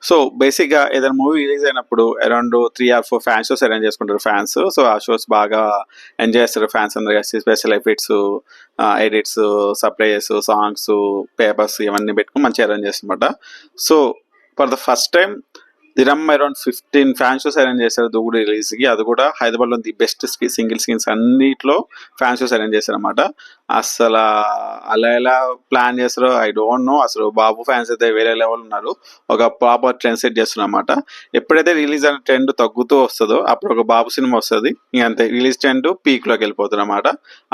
So బేసిక్‌గా ఏదైనా movie release అయినప్పుడు around 3 or 4 fan shows arrange చేసుకుంటారు ఫ్యాన్స్. సో ఆ షోస్ బాగా ఎంజాయ్ చేస్తారు ఫ్యాన్స్ అందరూ కలిసి. Special effects, edits, surprises, songs, papers ఇవన్నీ పెట్టుకొని మంచిగా అరేంజ్ చేస్తారన్నమాట. So for the first time దినం అరౌండ్ 15 ఫ్యాన్ షోస్ అరేంజ్ చేశారు దూకుడు రిలీజ్‌కి. అది కూడా హైదరాబాద్‌లో ది బెస్ట్ సింగిల్ స్క్రీన్స్ అన్నిట్లో ఫ్యాన్ షోస్ అరేంజ్ చేశారన్నమాట. అస్సల అలా ఎలా ప్లాన్ చేస్తారో ఐ డోంట్ నో. అసలు బాబు ఫ్యాన్స్ అయితే వేరే లెవెల్ ఉన్నారు. ఒక ప్రాపర్ ట్రెండ్ సెట్ చేస్తున్నారన్నమాట. ఎప్పుడైతే రిలీజ్ అయిన ట్రెండ్ తగ్గుతూ వస్తదో అప్పుడు ఒక బాబు సినిమా వస్తది. ఇంక అంతే రిలీజ్ ట్రెండ్ పీక్‌లోకి వెళ్ళిపోతుందన్నమాట.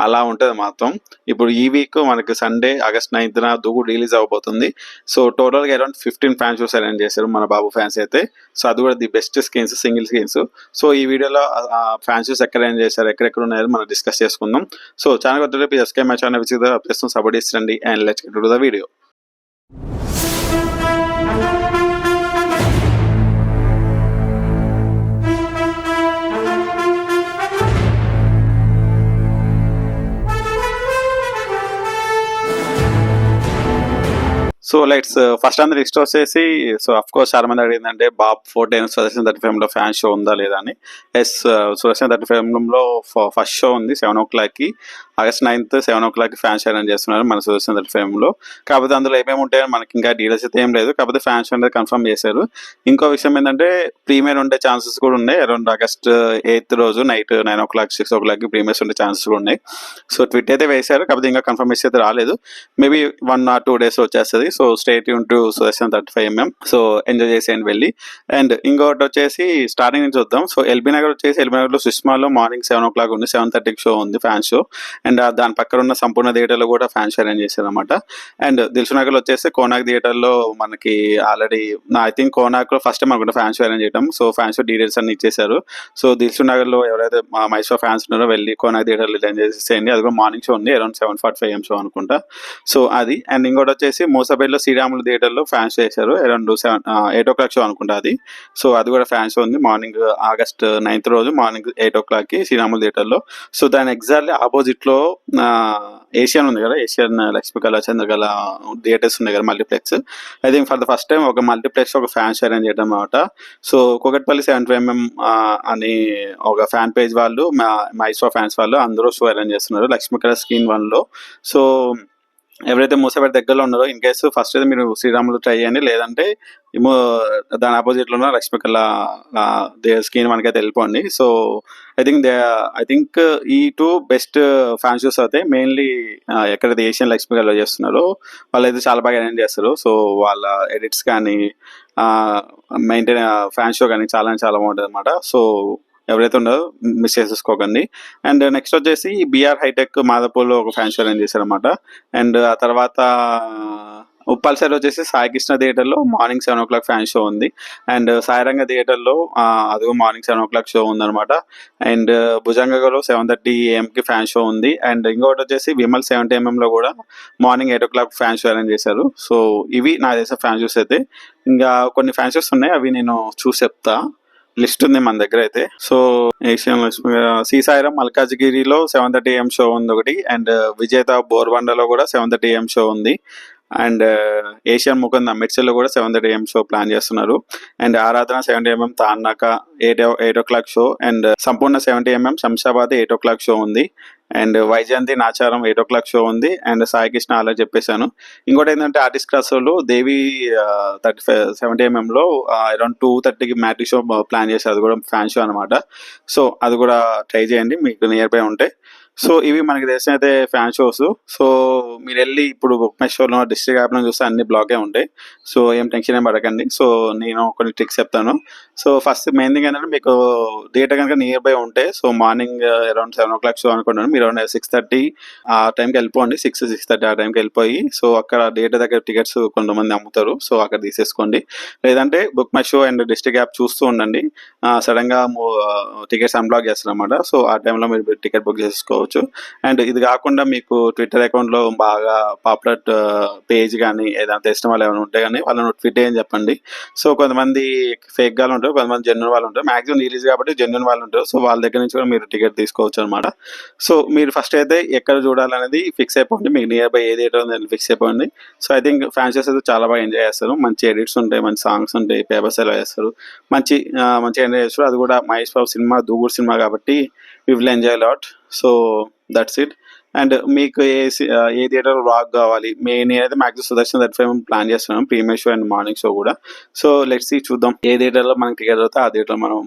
అలా ఉంటది మొత్తం. ఇప్పుడు ఈ వీక్ మనకి సండే ఆగస్ట్ 9న దూకుడు రిలీజ్ అవ్వబోతుంది. సో టోటల్‌గా అరౌండ్ 15 ఫ్యాన్ షోస్ అరేంజ్ చేశారు మన బాబు ఫ్యాన్స్ అయితే. సో అది కూడా the best screens, single screens. So ఈ వీడియోలో ఫ్యాన్ షోస్ ఎక్కడ అరేంజ్ చేశారు, ఎక్కడెక్కడ ఉన్నాయో మనం డిస్కస్ చేసుకుందాం. సో ఛానల్ కొత్త please subscribe my channel with the ప్రస్తుతం సపోర్ట్ చేయండి and let's get to the video. So let's first on the list వచ్చేసి, సో అఫ్ కోర్స్ చాలా మంది అడిగిందంటే బాబ్ 14 సుదర్శన్ 35లో ఫ్యాన్ షో ఉందా లేదా అని. ఎస్, సుదర్శన్ 35లో ఫస్ట్ షో ఉంది 7 o'clockకి. ఆగస్ట్ 9th 7 o'clockకి ఫ్యాన్ షో అరేంజ్ చేస్తున్నారు మన సుదర్శన్ 35లో. కాకపోతే అందులో ఏమేమి ఉంటాయో మనకి ఇంకా డీటెయిల్స్ అయితే ఏం లేదు. కాకపోతే ఫ్యాన్ షో అనేది కన్ఫర్మ్ చేశారు. ఇంకో విషయం ఏంటంటే ప్రీమియర్ ఉండే ఛాన్సెస్ కూడా ఉన్నాయి. అరౌండ్ ఆగస్ట్ 8th రోజు నైట్ 9 o'clock 6 o'clockకి ప్రీమియర్స్ ఉండే ఛాన్సెస్ కూడా ఉన్నాయి. సో ట్విట్ అయితే వేశారు, కాకపోతే ఇంకా కన్ఫర్మేషన్ అయితే రాలేదు. మేబీ 1 or 2 days వచ్చేస్తుంది. So stay tune to Sudarshan 35mm. So enjoy చేసేయండి వెళ్ళి. అండ్ ఇంకోటి వచ్చేసి స్టార్టింగ్ నుంచి చూద్దాం. సో ఎల్బీ నగర్ వచ్చేసి ఎల్బీ నగర్లో సుష్మాలో మార్నింగ్ 7 o'clock ఉంది, 7:30కి షో ఉంది ఫ్యాన్ షో. అండ్ దాని పక్కన ఉన్న సంపూర్ణ థియేటర్లో కూడా ఫ్యాన్ షో అరేంజ్ చేశారు అనమాట. అండ్ దిల్సు నగర్లో వచ్చేసి కోనాక్ థియేటర్లో మనకి ఆల్రెడీ ఐ థింక్ కోనాక్లో ఫస్ట్ టైం అనుకుంటా ఫ్యాన్ షో అరేంజ్ చేయడం. సో ఫ్యాన్ షో డీటెయిల్స్ అన్ని ఇచ్చేసారు. సో దిల్సు నగర్లో ఎవరైతే మైసూర్ ఫ్యాన్స్ ఉన్నారో వెళ్ళి కోనాక్ థియేటర్లో ఎంజాయ్ చేసేయండి. అది కూడా మార్నింగ్ షో ఉంది, అరౌండ్ 7:45 AM షో అనుకుంటా. సో అది. అండ్ ఇంకోటి వచ్చేసి మూసాపేటలో శ్రీరాములు థియేటర్లో ఫ్యాన్ షో చేశారు, అరౌండ్ 8 o'clock షో అనుకుంటా అది. సో అది కూడా ఫ్యాన్ షో ఉంది మార్నింగ్ ఆగస్ట్ 9th రోజు మార్నింగ్ 8 o'clockకి శ్రీరాములు థియేటర్లో. సో దాని ఎగ్జాక్ట్లీ ఆపోజిట్లో ఏషియన్ ఉంది కదా, ఏషియన్ లక్ష్మీకళ చంద్రకళ థియేటర్స్ ఉన్నాయి కదా, multiplex. I think for the first time ఒక మల్టీప్లెక్స్ ఒక ఫ్యాన్ షో అరేంజ్ చేయడం అనమాట. సో కూకట్పల్లి 75mm అని ఒక ఫ్యాన్ పేజ్ వాళ్ళు, మైసూర్ ఫ్యాన్స్ వాళ్ళు అందరూ షో అరేంజ్ చేస్తున్నారు లక్ష్మీకళ స్క్రీన్ 1లో. సో ఎవరైతే మూసాపేట దగ్గరలో ఉన్నారో ఇన్ కేసు ఫస్ట్ అయితే మీరు శ్రీరాములు ట్రై చేయండి, లేదంటే దాని ఆపోజిట్లో ఉన్న లక్ష్మీకళ స్క్రీన్ మనకైతే వెళ్ళిపోండి. సో ఐ థింక్ ఈ 2 బెస్ట్ ఫ్యాన్ షోస్ అవుతాయి. మెయిన్లీ ఎక్కడైతే ఏషియన్ లక్ష్మీకళలో చేస్తున్నారో వాళ్ళైతే చాలా బాగా అరేంజ్ చేస్తారు. సో వాళ్ళ ఎడిట్స్ కానీ మెయింటైన్ ఫ్యాన్ షో కానీ చాలా బాగుంటుంది అనమాట. సో ఎవరైతే ఉన్నారో మిస్ చేసేసుకోకండి. అండ్ నెక్స్ట్ వచ్చేసి బీఆర్ హైటెక్ మాదాపూర్లో ఒక ఫ్యాన్ షో అరేంజ్ చేశారనమాట. అండ్ ఆ తర్వాత ఉప్పల్ సైడ్ వచ్చేసి సాయికృష్ణ థియేటర్లో మార్నింగ్ 7 o'clock ఫ్యాన్ షో ఉంది. అండ్ సాయిరంగ థియేటర్లో అది మార్నింగ్ 7 o'clock షో ఉందన్నమాట. అండ్ భుజంగలో 7:30 AM ఫ్యాన్ షో ఉంది. అండ్ ఇంకొకటి వచ్చేసి విమల్ 70mmలో కూడా morning 8 o'clock fan show arrange చేశారు. సో ఇవి నా చేసే ఫ్యాన్ షోస్ అయితే. ఇంకా కొన్ని ఫ్యాన్ షోస్ ఉన్నాయి, అవి నేను చూసి చెప్తా. లిస్ట్ ఉంది మన దగ్గర అయితే. సో ఏషియన్ శ్రీ సాయిరామ్ మల్కాజ్గిరిలో 7:30 AM షో ఉంది ఒకటి. అండ్ విజేత బోర్బండలో కూడా 7:30 AM షో ఉంది. అండ్ ఏషియన్ ముకుంద్ అమృత్సర్లో కూడా 7:30 AM షో ప్లాన్ చేస్తున్నారు. అండ్ ఆరాధన 70 mm తాన్నాక 8 o'clock show. And Sampoorna 70 mm Shamshabad 8 o'clock show ఉంది. And Vyjayanthi Nacharam 8 o'clock show ఉంది. అండ్ సాయికృష్ణ అలా చెప్పేశాను. ఇంకోటి ఏంటంటే ఆర్టిస్ట్ క్లాస్ వాళ్ళు దేవి 70 mmలో అరౌండ్ 2:30కి మ్యాట్రీ షో ప్లాన్ చేశారు. అది కూడా ఫ్యాన్ షో అనమాట. సో అది కూడా ట్రై చేయండి మీకు నియర్ బై ఉంటే. సో ఇవి మనకి తెలిసిన అయితే ఫ్యాన్ షోస్. సో మీరు వెళ్ళి ఇప్పుడు బుక్ మై షోలో డిస్ట్రిక్ట్ యాప్లో చూస్తే అన్ని బ్లాగే ఉంటాయి. సో ఏం టెన్షన్ ఏం పడకండి. సో నేను కొన్ని ట్రిక్స్ చెప్తాను. సో ఫస్ట్ మెయిన్ థింగ్ ఏంటంటే మీకు థియేటర్ కనుక నియర్ బై ఉంటే, so morning around 7 o'clock show అనుకుంటాను, మీరు అరౌండ్ 6:30 ఆ టైంకి వెళ్ళిపోండి. 6:30 ఆ టైంకి వెళ్ళిపోయి సో అక్కడ థియేటర్ దగ్గర టికెట్స్ కొంతమంది అమ్ముతారు, సో అక్కడ తీసేసుకోండి. లేదంటే book my show and district app చూస్తూ ఉండండి. సడన్గా టికెట్స్ అన్బ్లాక్ చేస్తారు అనమాట. సో ఆ టైంలో మీరు టికెట్ బుక్ చేసుకోవచ్చు. చేసుకోవచ్చు. అండ్ ఇది కాకుండా మీకు ట్విట్టర్ అకౌంట్‌లో బాగా పాపులర్ పేజ్ గాని, ఏదైనా తెలిసిన వాళ్ళు ఎవరైనా ఉంటే గాని వాళ్ళని ట్వీట్ చేయని చెప్పండి. సో, కొంతమంది ఫేక్ గాళ్ళు ఉంటారు. కొంతమంది జెన్యూన్ వాళ్ళు ఉంటారు. మాక్సిమం రిలీజ్ కాబట్టి జెన్యూన్ వాళ్ళు ఉంటారు. సో, వాళ్ళ దగ్గర నుంచి కూడా మీరు టికెట్ తీసుకోవచ్చనమాట. సో, మీరు ఫస్ట్ అయితే ఎక్కడ చూడాలనేది ఫిక్స్ అయిపోండి. మీకు నియర్ బై ఏ థియేటర్ ఉందని ఫిక్స్ అయిపోండి. సో, ఐ థింక్ ఫ్యాన్స్ అయితే చాలా బాగా ఎంజాయ్ చేస్తారు. మంచి ఎడిట్స్ ఉంటాయి, మంచి సాంగ్స్ ఉంటాయి, పేపర్స్ ఎలా చేస్తారు. మంచిగా ఎంజాయ్ చేస్తారు. అది కూడా మహేష్ బాబు సినిమా, దూకుడు సినిమా కాబట్టి we will enjoy lot. So, that's it. And మీకు ఏ థియేటర్‌లో వ్లాగ్ కావాలి. నేనైతే మాక్సిమం సుదర్శన్ 35 ప్లాన్ చేస్తున్నాను. Premier show and morning show కూడా. సో, లెట్స్ సీ చూద్దాం. ఏ థియేటర్‌లో మనకి టికెట్ దొరికితే ఆ థియేటర్‌లో మనం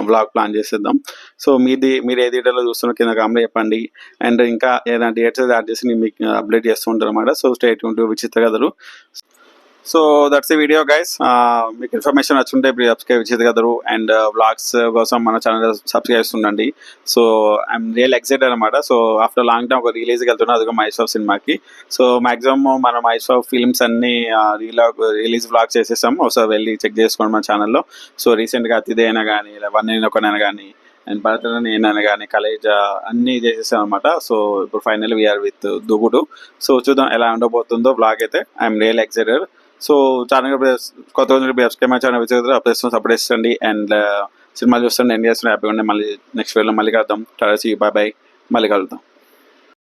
వ్లాగ్ ప్లాన్ చేసేద్దాం. సో, మీరు ఏ థియేటర్‌లో చూస్తున్నారో కింద కామెంట్‌లో చెప్పండి. అండ్ ఇంకా ఏదైనా థియేటర్స్ యాడ్ చేసి నేను మీకు అప్డేట్ చేస్తూ ఉంటానన్నమాట. So, stay tune to Vichitra Kathalu. So that's the video guys. మీకు ఇన్ఫర్మేషన్ నచ్చుంటే please subscribe Vichitra Kathalu and vlogs కోసం మన ఛానల్ సబ్స్క్రైబ్ చేస్తుండండి. సో ఐఎమ్ రియల్ ఎక్సైటెడ్ అనమాట. సో ఆఫ్టర్ లాంగ్ టైమ్ ఒక రిలీజ్కి వెళ్తున్నా, అదిగో మహేష్ బాబు సినిమాకి. సో మాక్సిమం మన మహేష్ బాబు ఫిల్మ్స్ అన్ని రిలీజ్ వ్లాగ్ చేసేసాం. ఒకసారి వెళ్ళి చెక్ చేసుకోండి మన ఛానల్లో. సో రీసెంట్గా అతిథి అయినా కానీ, ఇలా 1 నేను ఒకనైనా కానీ, అండ్ భరత్ నేనైనా కానీ, కలేజా అన్నీ చేసేసాం అనమాట. సో ఇప్పుడు ఫైనల్ వీఆర్ విత్ దూకుడు. సో చూద్దాం ఎలా ఉండబోతుందో వ్లాగ్ అయితే. I'm real excited. So channel కొత్త subscribe my channel visit updates చేయండి. అండ్ సినిమాలు చూస్తుండే ఎంజాయ్ చేస్తుండే హ్యాపీగా ఉండే. మళ్ళీ నెక్స్ట్ వీడియోలో మళ్ళీ కలుద్దాం. Tata, see you, bye bye. మళ్ళీ కలుద్దాం.